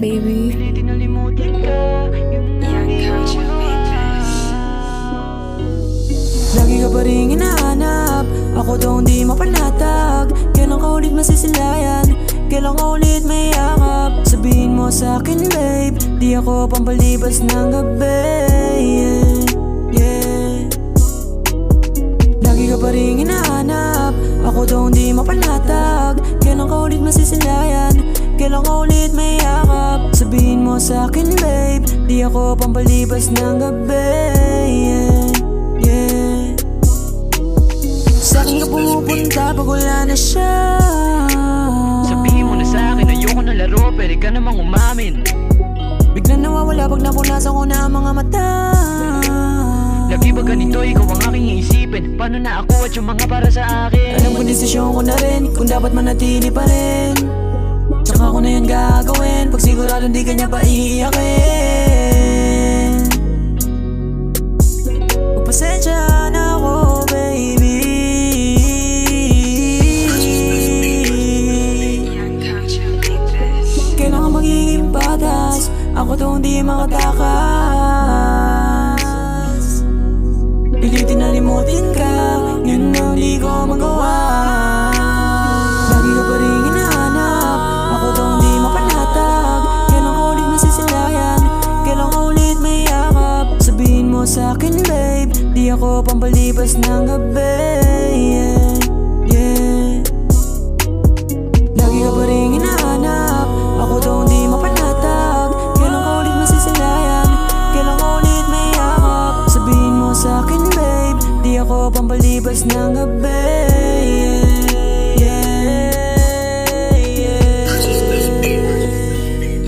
baby. Pilitin na limutin ka. Young Culture Papers. Lagi ka pa rin hinahanap, ako daw hindi mapanatag. Kailan ka ulit masisilayan, kailan ka ulit may yakap. Sabihin mo sa akin babe, di ako pampalibas ng gabi. Yeah. Lagi ka pa rin hinahanap, ako daw hindi mapanatag. Kailan ka ulit masisilayan, kailan ka ulit may yakap. Sabihin mo sa akin babe, di ako pampalibas ng gabi. Yeah. Sa'kin ka pumupunta pag wala na siya. Sabihin mo na sa'kin, ayoko na laro, pero ka namang umamin. Biglang nawawala pag napunasan ko na ang mga mata. Lagi ba ganito, ikaw ang aking iisipin? Paano na ako at yung mga para sa akin? Alam ko desisyon ko na rin, kung dapat manatili pa rin. Tsaka ko na yun gagawin, pag sigurado hindi kanya pa iiyakin. Pagpasensya na ako baby. Young Culture Papers. Kailangan magiging patas, ako to hindi makatakas. Pilitin na limutin ka, yun ang di ko magawa. Lagi ka pa rin hinahanap, ako to hindi mapanatag. Kailan ka ulit masisilayan, kailan ka ulit may yakap. Sabihin mo sa akin babe, di ako pampalibas ng gabi. Yeah. Lagi ka pa rin hinahanap, ako to hindi mapanatag. Kailan ka ulit masisilayan, kailan ka ulit may yakap. Sabihin mo sa akin babe, di ako pampalibas ng gabi.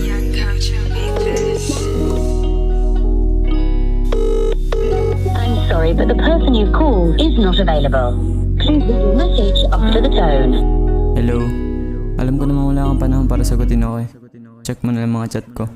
Young Culture Papers. I'm sorry, but the person you've called is not available. Please leave your message after the tone. Hello? Alam ko naman wala kang panahon para sagutin ako eh. Check mo na lang mga chat ko.